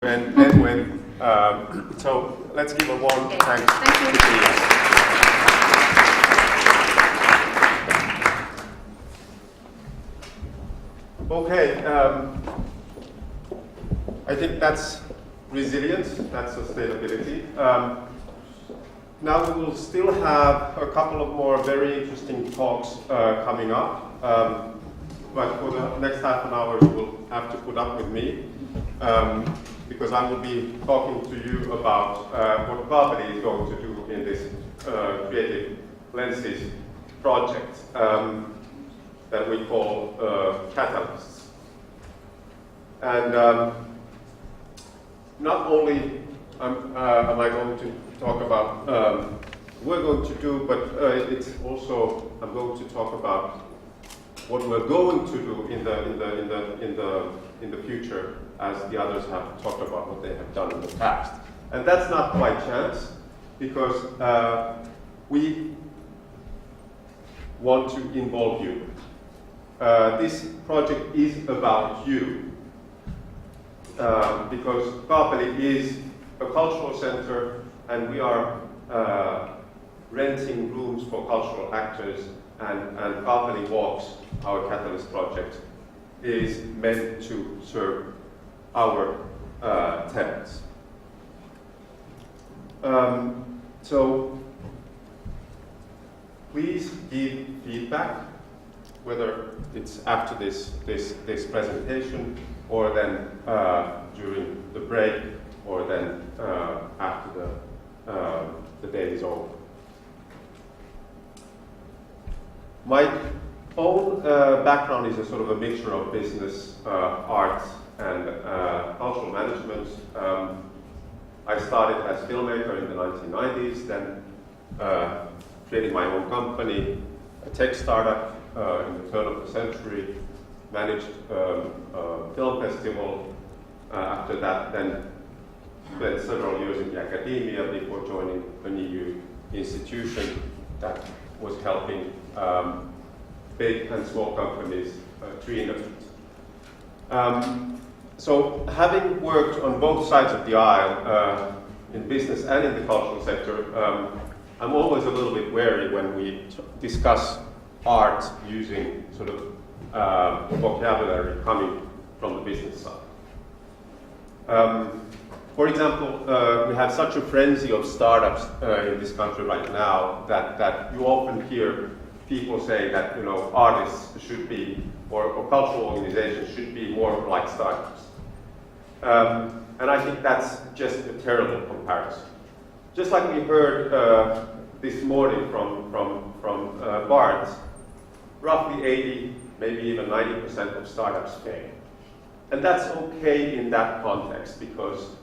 And Edwin, so let's give a warm thanks to Pia. Okay, I think that's resilience, that's sustainability. Now we will still have a couple of more very interesting talks coming up, but for the next half an hour you will have to put up with me, because I will be talking to you about what Kaapeli is going to do in this Creative Lenses project that we call catalysts. And not only am I going to talk about what we're going to do, but it's also I'm going to talk about what we're going to do in the future, as the others have talked about what they have done in the past. And that's not by chance, because we want to involve you. This project is about you, because Kaapeli is a cultural center, and we are renting rooms for cultural actors, and KaapeliWalks, our Catalyst project, is meant to serve our tenants. So please give feedback, whether it's after this presentation, or then during the break, or then after the day is over. My own background is a sort of a mixture of business, arts, and cultural management. I started as a filmmaker in the 1990s, then created my own company, a tech startup in the turn of the century, managed a film festival. After that, then spent several years in the academia before joining a new institution that was helping big and small companies to innovate. So having worked on both sides of the aisle, in business and in the cultural sector, I'm always a little bit wary when we discuss art using sort of vocabulary coming from the business side. For example, we have such a frenzy of startups in this country right now that you often hear people say that artists should be, or cultural organizations should be more like startups. And I think that's just a terrible comparison. Just like we heard this morning from Bart, roughly 80, maybe even 90% of startups fail. And that's okay in that context, because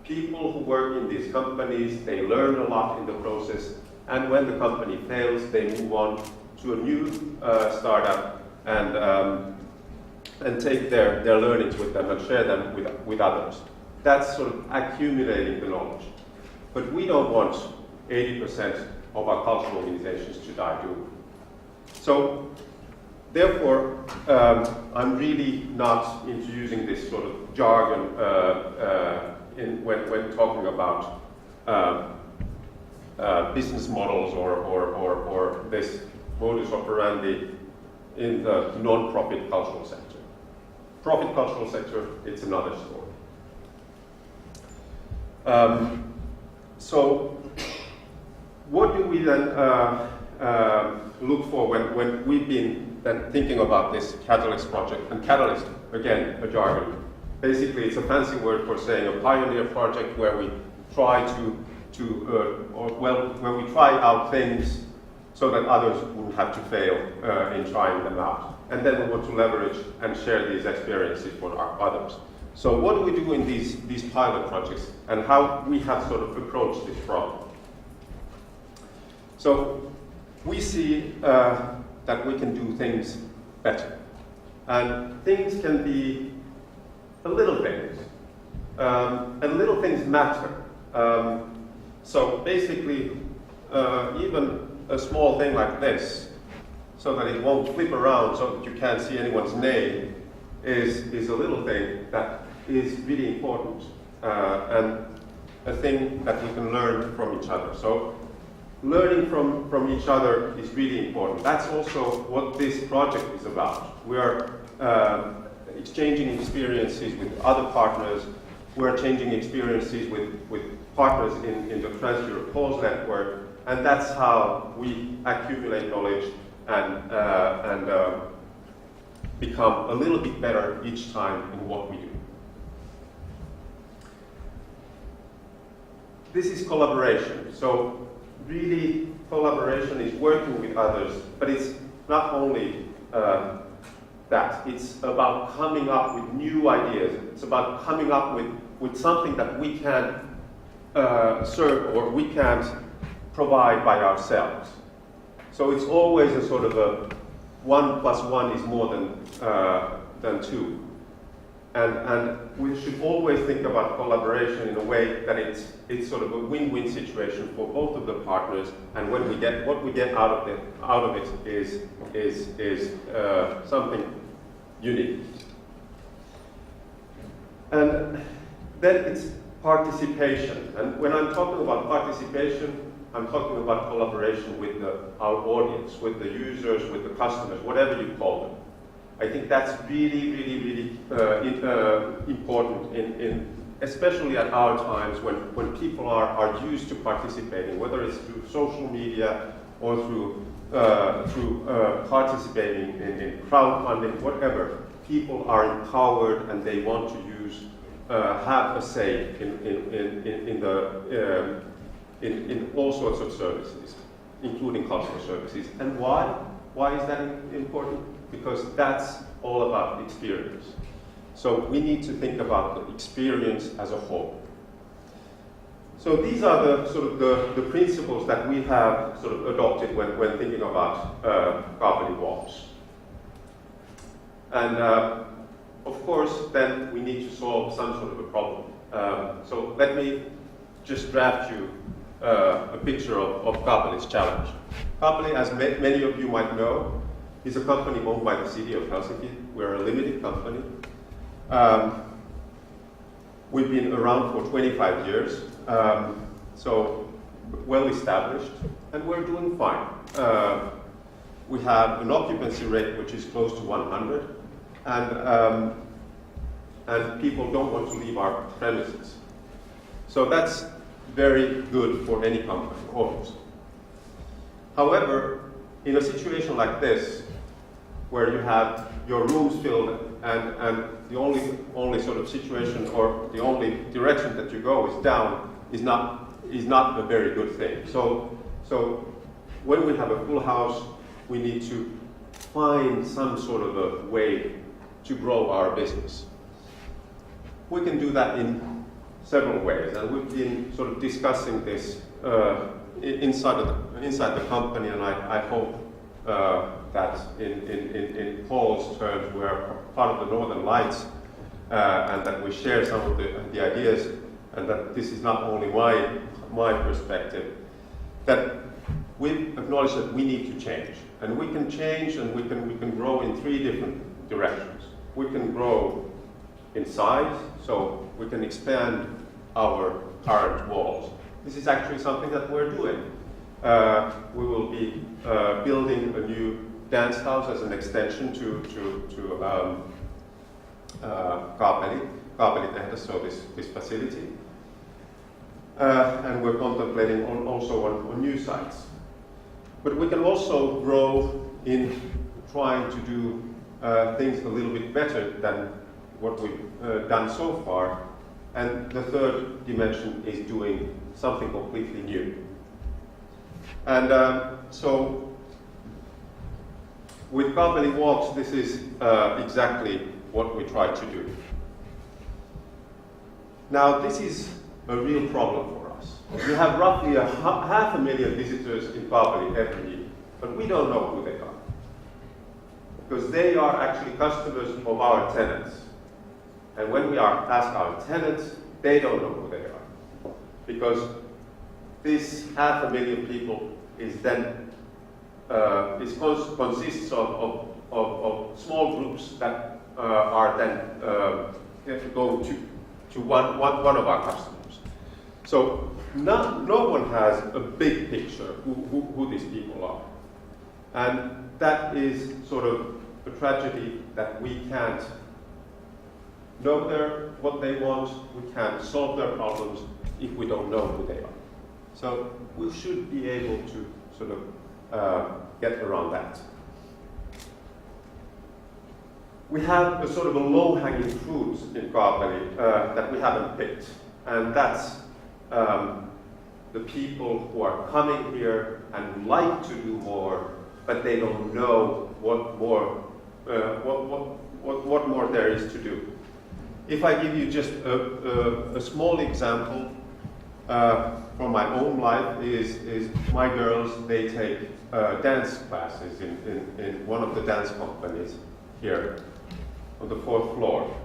people who work in these companies, they learn a lot in the process, and when the company fails, they move on to a new startup and take their learnings with them and share them with others. That's sort of accumulating the knowledge. But we don't want 80% of our cultural organizations to die, do we? So, therefore, I'm really not into using this sort of jargon when talking about business models or this modus operandi in the non-profit cultural sector. Profit cultural sector, it's another story. So, what do we then look for when we've been then thinking about this Catalyst project? And Catalyst, again, a jargon. Basically, it's a fancy word for saying a pioneer project where we try where we try out things so that others wouldn't have to fail in trying them out. And then we want to leverage and share these experiences for our others. So what do we do in these pilot projects, and how we have sort of approached this problem? So we see that we can do things better. And things can be little things. And little things matter. So basically, even a small thing like this, so that it won't flip around so that you can't see anyone's name, is a little thing that is really important and a thing that we can learn from each other. So learning from each other is really important. That's also what this project is about. We are exchanging experiences with other partners. We are changing experiences with partners in the Trans-Europe Calls network, and that's how we accumulate knowledge and become a little bit better each time in what we do. This is collaboration. So really, collaboration is working with others, but it's not only that. It's about coming up with new ideas. It's about coming up with something that we can serve or we can't provide by ourselves. So it's always a sort of a 1 + 1 is more than 2. And we should always think about collaboration in a way that it's sort of a win-win situation for both of the partners. And when we get what we get out of it is something unique. And then it's participation. And when I'm talking about participation, I'm talking about collaboration with our audience, with the users, with the customers, whatever you call them. I think that's really important especially at our times when people are used to participating, whether it's through social media or through participating in crowdfunding, whatever. People are empowered and they want to have a say in all sorts of services, including cultural services. And why? Why is that important? Because that's all about experience. So we need to think about the experience as a whole. So these are the sort of the principles that we have sort of adopted when thinking about KaapeliWalks. And of course, then we need to solve some sort of a problem. So let me just draft you a picture of Kaapeli's challenge. Kaapeli, as many of you might know, is a company owned by the city of Helsinki. We're a limited company. We've been around for 25 years, so well established, and we're doing fine. We have an occupancy rate which is close to 100, and people don't want to leave our premises. So that's very good for any company, almost. However, in a situation like this, where you have your rooms filled and the only sort of situation or the only direction that you go is down, is not a very good thing. So when we have a full house, we need to find some sort of a way to grow our business. We can do that in several ways, and we've been sort of discussing this inside the company, and I hope that in Paul's terms we're part of the Northern Lights, and that we share some of the ideas, and that this is not only my perspective, that we acknowledge that we need to change, and we can change, and we can grow in 3 different directions. We can grow in size, so we can expand our current walls. This is actually something that we're doing. We will be building a new dance house as an extension to Kaapeli tehdas, so this facility. And we're contemplating also on new sites. But we can also grow in trying to do things a little bit better than what we've done so far. And the third dimension is doing something completely new. And so with KaapeliWalks, this is exactly what we try to do. Now, this is a real problem for us. We have roughly 500,000 visitors in Kaapeli every year, but we don't know who they are, because they are actually customers of our tenants. And when we ask our tenants, they don't know who they are, because this 500,000 people is then consists of small groups that are then go to one of our customers. So no one has a big picture who these people are. And that is sort of a tragedy that we can't know what they want, we can't solve their problems if we don't know who they are. So we should be able to sort of get around that. We have a sort of a low-hanging fruit in Kaapeli that we haven't picked, and that's the people who are coming here and would like to do more, but they don't know what more there is to do. If I give you just a small example from my own life, is my girls, they take dance classes in one of the dance companies here on the 4th floor.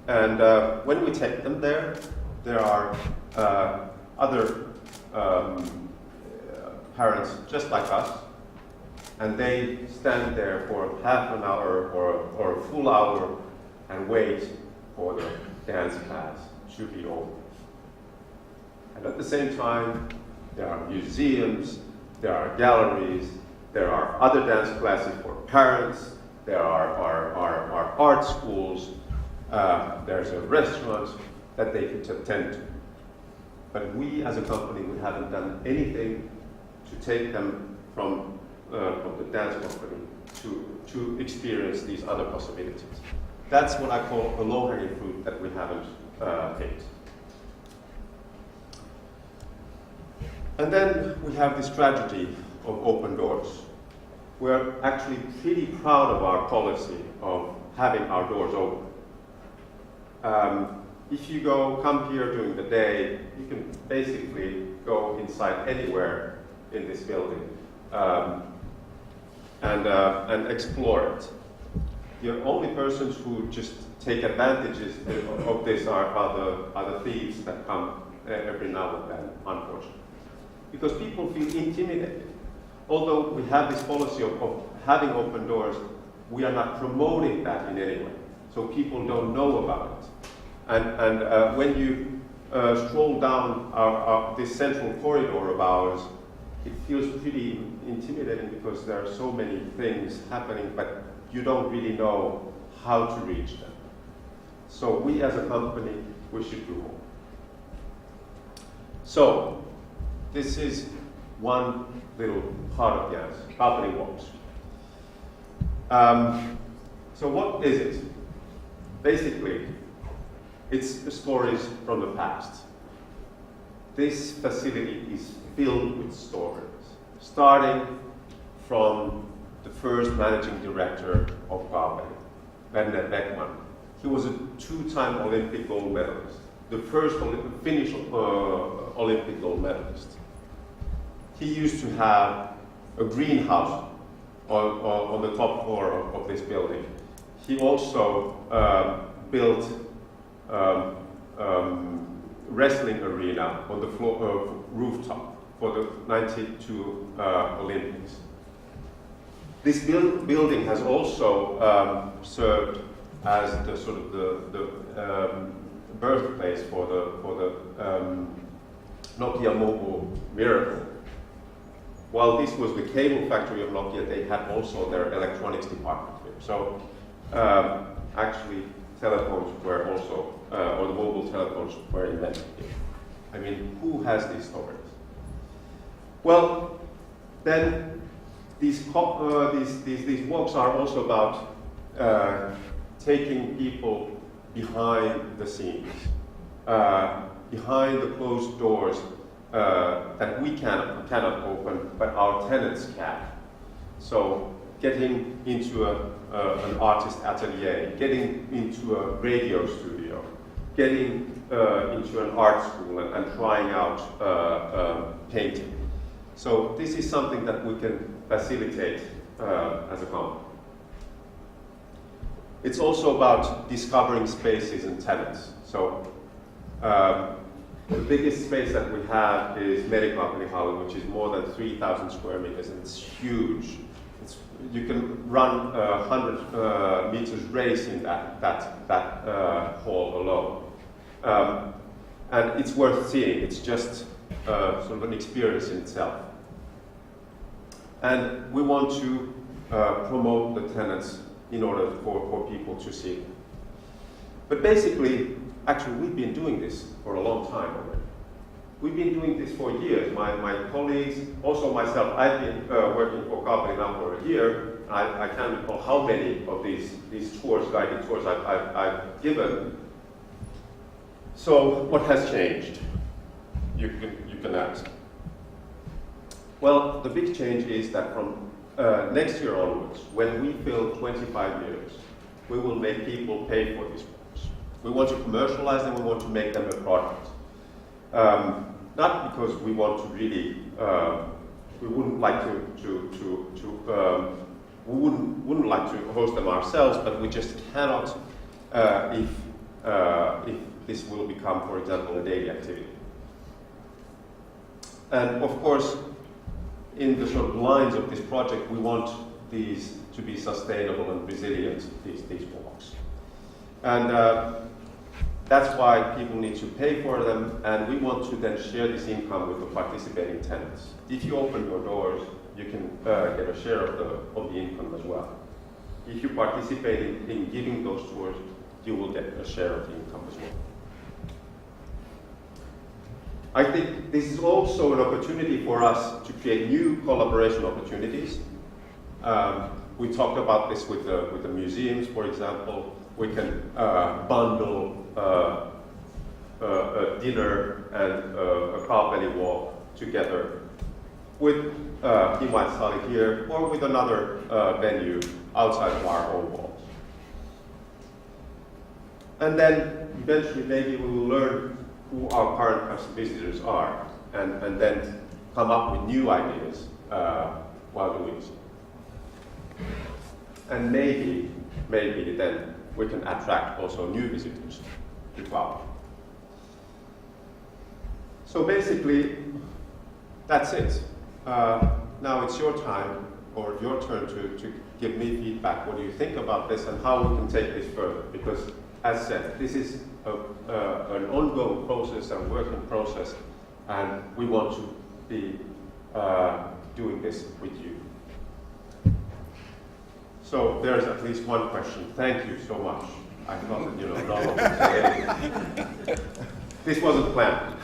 And when we take them there are other parents just like us, and they stand there for half an hour or a full hour and wait for the dance class to be over. And at the same time, there are museums, there are galleries, there are other dance classes for parents, there are art schools, there's a restaurant that they could attend to. But we as a company, we haven't done anything to take them from the dance company to experience these other possibilities. That's what I call a low-hanging fruit that we haven't picked. And then we have this tragedy of open doors. We're actually pretty proud of our policy of having our doors open. If you come here during the day, you can basically go inside anywhere in this building and explore it. The only persons who just take advantages of this are the thieves that come every now and then, unfortunately. Because people feel intimidated. Although we have this policy of having open doors, we are not promoting that in any way. So people don't know about it. And when you stroll down this central corridor of ours, it feels pretty intimidating because there are so many things happening, but you don't really know how to reach them. So we as a company, we should do more. So this is one little part of the answer, KaapeliWalks. So what is it? Basically, it's the stories from the past. This facility is filled with stories, starting from the first managing director of Kaapeli, Werner Beckman. He was a 2-time Olympic gold medalist, the first Finnish Olympic gold medalist. He used to have a greenhouse on the top floor of this building. He also built wrestling arena on the rooftop for the 92 Olympics. This building has also served as the sort of the birthplace for the Nokia mobile miracle. While this was the cable factory of Nokia, they had also their electronics department here. So actually, telephones were also, or the mobile telephones were invented here. I mean, who has these stories? Well, then these walks are also about taking people behind the scenes, behind the closed doors that we cannot open, but our tenants can. So getting into an artist atelier, getting into a radio studio, getting into an art school and trying out painting. So this is something that we can facilitate as a company. It's also about discovering spaces and tenants. So the biggest space that we have is Merikaapelihalli, which is more than 3,000 square meters, and it's huge. You can run a 100 meters race in that hall alone. And it's worth seeing. It's just sort of an experience in itself. And we want to promote the tenants in order for people to see them. But basically, actually, we've been doing this for a long time already. We've been doing this for years. My colleagues, also myself, I've been working for Kaapeli now for a year. I can't recall how many of these tours, guided tours, I've given. So what has changed? You can ask. Well, the big change is that from next year onwards, when we fill 25 years, we will make people pay for these walks. We want to commercialize them, we want to make them a product. Not because we want to really, we wouldn't like we wouldn't like to host them ourselves, but we just cannot if this will become, for example, a daily activity. And of course, in the sort of lines of this project, we want these to be sustainable and resilient, these walks. And that's why people need to pay for them, and we want to then share this income with the participating tenants. If you open your doors, you can get a share of the income as well. If you participate in giving those tours, you will get a share of the income as well. I think this is also an opportunity for us to create new collaboration opportunities. We talked about this with the museums, for example. We can bundle a dinner and a Kaapeli walk together with Himaitsali here or with another venue outside of our own walls. And then eventually maybe we will learn who our current visitors are and then come up with new ideas while doing so. And maybe then we can attract also new visitors to Kaapeli. So basically, that's it. Now it's your time, or your turn to give me feedback. What do you think about this and how we can take this further? Because, as said, this is an ongoing process and working process, and we want to be doing this with you. So there's at least one question. Thank you so much. I thought that, no one would say anything. This wasn't planned.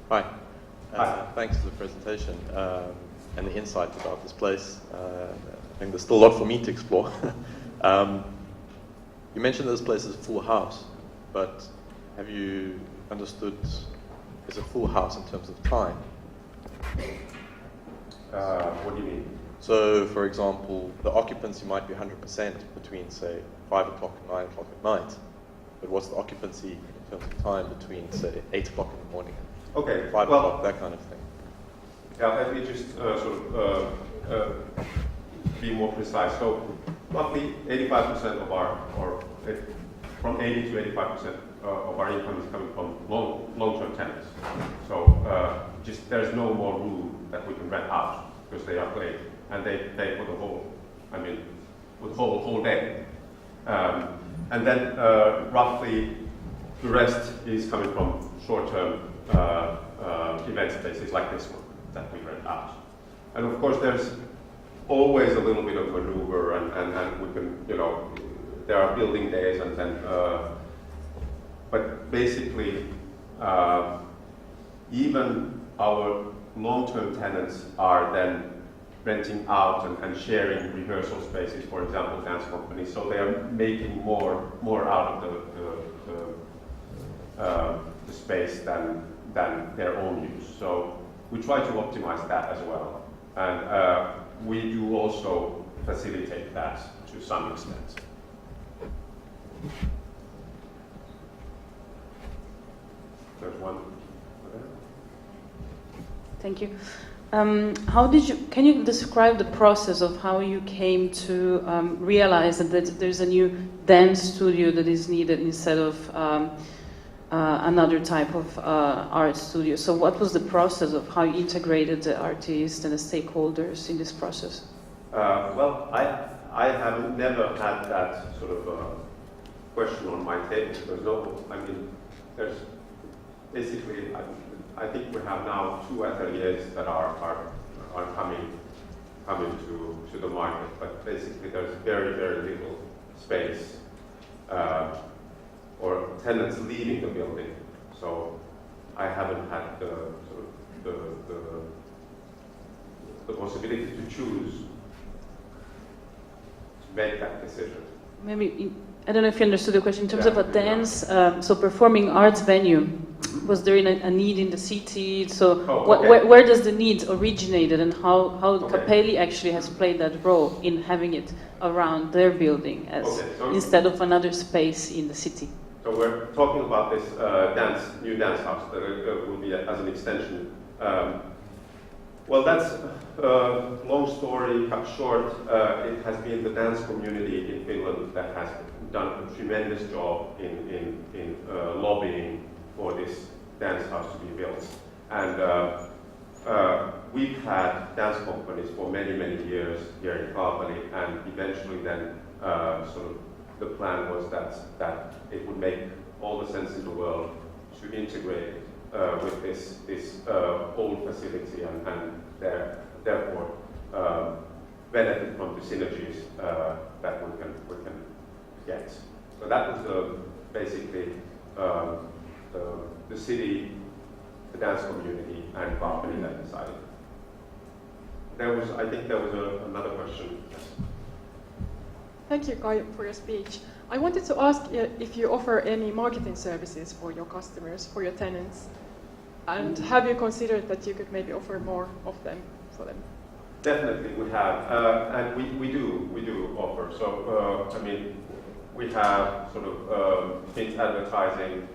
Hi. Hi. Thanks for the presentation and the insight about this place. I think there's still a lot for me to explore. You mentioned this place is a full house, but have you understood, is a full house in terms of time? What do you mean? So, for example, the occupancy might be 100% between, say, 5 o'clock and 9 o'clock at night, but what's the occupancy in terms of time between, say, 8 o'clock in the morning and Okay, 5 o'clock, that kind of thing? Yeah, let me just be more precise. So, roughly 85% of from 80 to 85% of our income is coming from long-term tenants. So, just there's no more room that we can rent out because they are paid, and they pay for the whole day. And then roughly the rest is coming from short-term event spaces like this one that we rent out. And of course, there's always a little bit of maneuver, and we can, there are building days, and then, but basically, even our long-term tenants are then renting out and sharing rehearsal spaces, for example, dance companies. So they are making more out of the space than their own use. So we try to optimize that as well, and we do also facilitate that to some extent. There's one. Thank you. Can you describe the process of how you came to realize that there's a new dance studio that is needed instead of another type of art studio. So what was the process of how you integrated the artists and the stakeholders in this process? Well, I have never had that sort of question on my table. There's no, I mean, there's basically, I think we have now 2 ateliers that are coming to the market, but basically there's very, very little space or tenants leaving the building. So I haven't had the sort of the possibility to choose to make that decision. Maybe, I don't know if you understood the question, in terms of a Yeah. dance, so performing arts venue, was there a need in the city? So okay. where does the need originated, and how Okay. Kaapeli actually has played that role in having it around their building as Okay, instead of another space in the city? So we're talking about this new dance house that will be as an extension. Well, that's a long story cut short. It has been the dance community in Finland that has done a tremendous job in lobbying for this dance house to be built. And we've had dance companies for many, many years here in Kaapeli, and eventually then sort of the plan was that it would make all the sense in the world to integrate with this old facility and therefore benefit from the synergies that we can get. So that was basically the city, the dance community, and Kaapeli that decided. I think there was another question. Yes. Thank you, Kai, for your speech. I wanted to ask if you offer any marketing services for your customers, for your tenants, and have you considered that you could maybe offer more of them for them? Definitely, we have, and we do offer. So, I mean, we have sort of print advertising,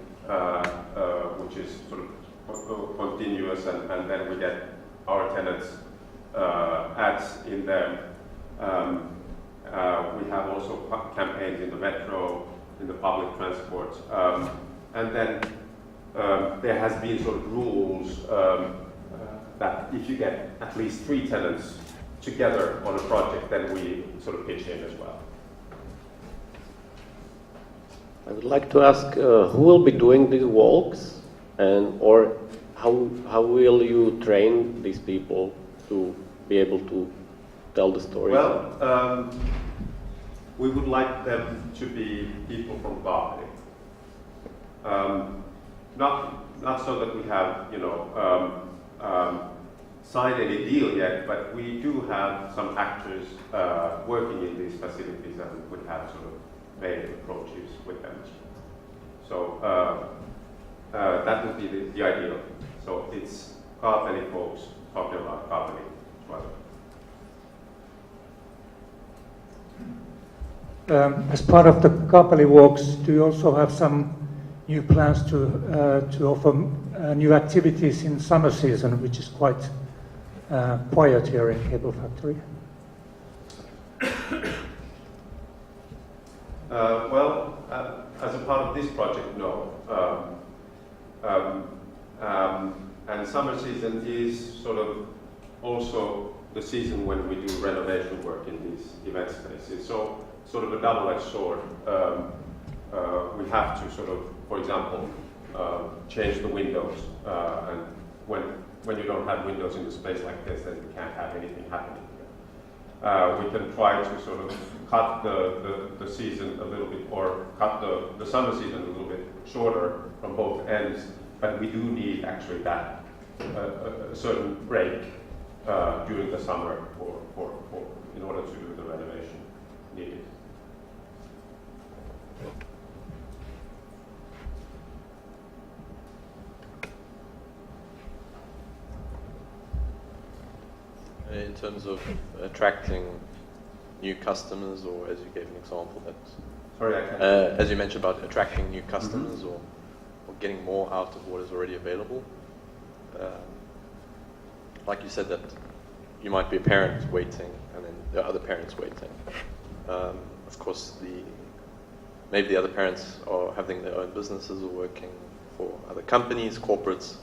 which is sort of continuous, and then we get our tenants' ads in there. We have also campaigns in the metro, in the public transport, and then there has been sort of rules that if you get at least 3 tenants together on a project, then we sort of pitch in as well. I would like to ask who will be doing these walks, or how will you train these people to be able to tell the story? Well, we would like them to be people from Kaapeli. Not so that we have, signed any deal yet, but we do have some actors working in these facilities, and we have sort of made approaches with them. So that would be the ideal. So it's Kaapeli folks talking about Kaapeli as well. As part of the KaapeliWalks, do you also have some new plans to offer new activities in summer season, which is quite quiet here in Cable Factory? Well, as a part of this project, no. And summer season is sort of also the season when we do renovation work in these event spaces. So sort of a double-edged sword. We have to sort of, for example, change the windows. And when you don't have windows in a space like this, then you can't have anything happening here. We can try to sort of cut the season a little bit, or cut the summer season a little bit shorter from both ends, but we do need actually that a certain break during the summer in order to do the renovation needed. In terms of attracting new customers, or as you gave an example that, Sorry, I can't. as you mentioned about attracting new customers, or getting more out of what is already available. Like you said, that you might be a parent waiting, and then there are other parents waiting. Of course, maybe the other parents are having their own businesses or working for other companies, corporates?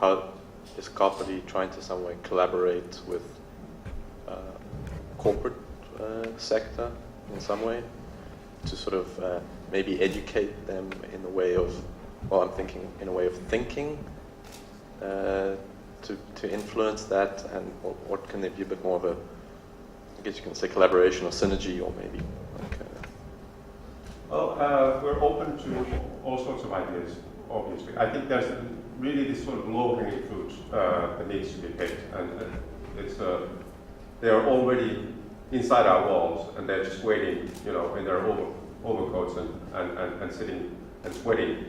How is Kaapeli trying to some way collaborate with corporate sector in some way to sort of maybe educate them in the way of, well, I'm thinking in a way of thinking to influence that, and what can there be a bit more of a, I guess you can say collaboration or synergy, or maybe like well, we're open to all sorts of ideas, obviously. I think there's really this sort of low-hanging fruit that needs to be picked, and it's they are already inside our walls, and they're just waiting, you know, in their overcoats and sitting and sweating,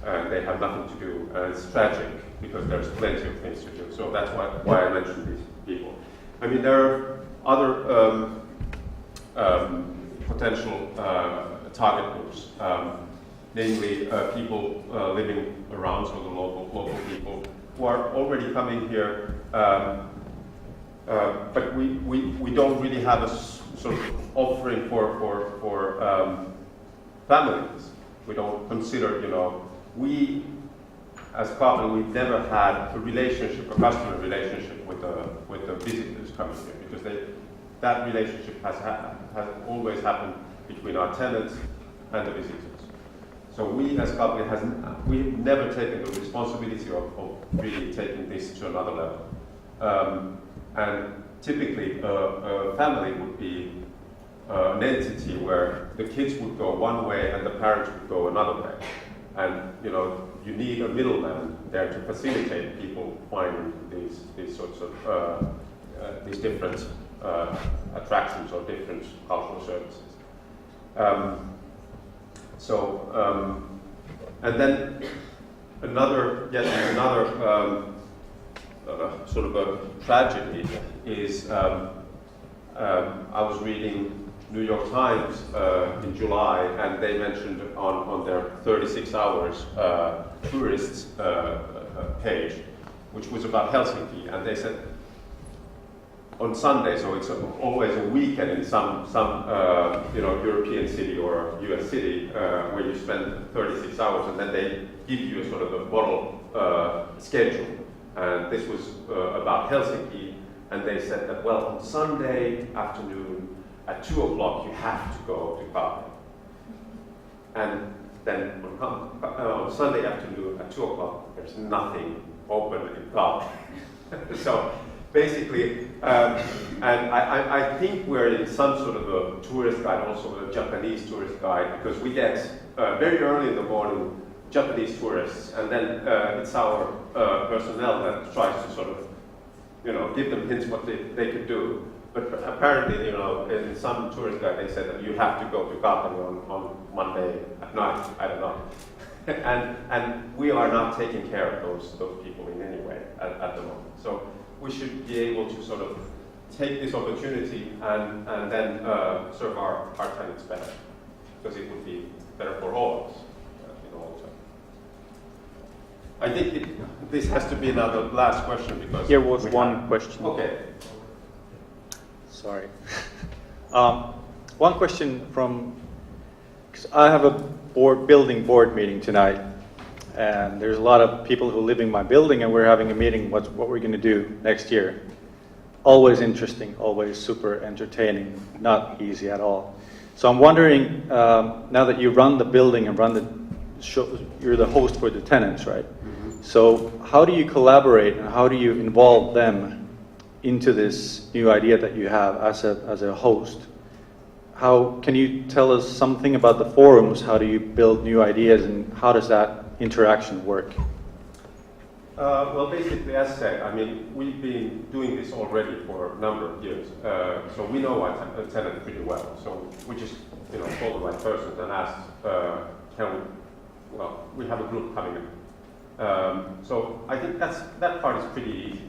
and they have nothing to do, and it's tragic because there's plenty of things to do. So that's why I mentioned these people. I mean, there are other potential target groups, namely people living around, so the local people who are already coming here, but we don't really have a sort of offering for families. We don't consider, you know, we as Kaapeli, we've never had a relationship, a customer relationship with the visitors coming here, because that relationship has always happened between our tenants and the visitors. So we as Kaapeli we've never taken the responsibility of really taking this to another level. And typically a family would be an entity where the kids would go one way and the parents would go another way. And you know, you need a middleman there to facilitate people finding these sorts of these different attractions or different cultural services. And then another sort of a tragedy is I was reading New York Times in July, and they mentioned on their 36 hours tourists page, which was about Helsinki, and they said on Sunday, so it's always a weekend in some European city or US city where you spend 36 hours, and then they give you a sort of a model schedule. And this was about Helsinki, and they said that, well, on Sunday afternoon at 2 o'clock you have to go to Kaapeli. And then on Sunday afternoon at 2 o'clock there's nothing open in Kaapeli. So basically, and I think we're in some sort of a tourist guide, also a Japanese tourist guide, because we get very early in the morning Japanese tourists, and then it's our personnel that tries to sort of, you know, give them hints what they could do. But apparently, you know, in some tourist guide they said that you have to go to Kaapeli on Monday at night. I don't know. and we are not taking care of those people in any way at the moment. So we should be able to sort of take this opportunity and then serve our tenants better, because it would be better for all of us in the long term. I think this has to be another last question, because here was one question. Okay. Sorry. One question from, because I have a building board meeting tonight, and there's a lot of people who live in my building, and we're having a meeting what we're going to do next year. Always interesting, always super entertaining, not easy at all. So I'm wondering, now that you run the building and run the show, you're the host for the tenants, right? Mm-hmm. So how do you collaborate and how do you involve them into this new idea that you have as a host? How can you tell us something about the forums? How do you build new ideas, and how does that interaction work? Well, basically, as said, I mean, we've been doing this already for a number of years, so we know our tenant pretty well. So we just, you know, call the right person and ask, we have a group coming in. So I think that part is pretty easy.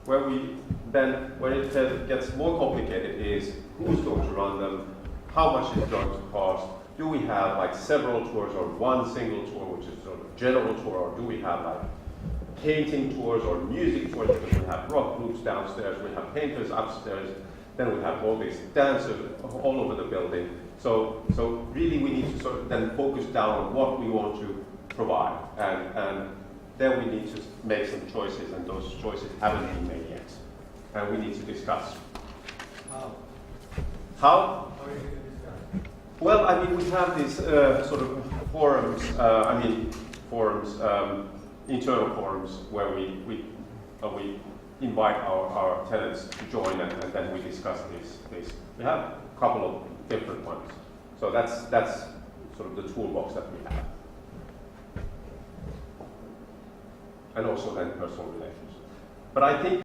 Where it gets more complicated is who's going to run them, how much it's going to cost. Do we have like several tours or one single tour, which is sort of general tour, or do we have like painting tours or music tours, because we have rock groups downstairs, we have painters upstairs, then we have all these dancers all over the building. So really we need to sort of then focus down on what we want to provide. And then we need to make some choices, and those choices haven't been made yet. And we need to discuss. How? Well, I mean, we have these sort of forums, internal forums, where we invite our tenants to join, and then we discuss this. We have a couple of different ones. So that's sort of the toolbox that we have. And also then personal relations. But I think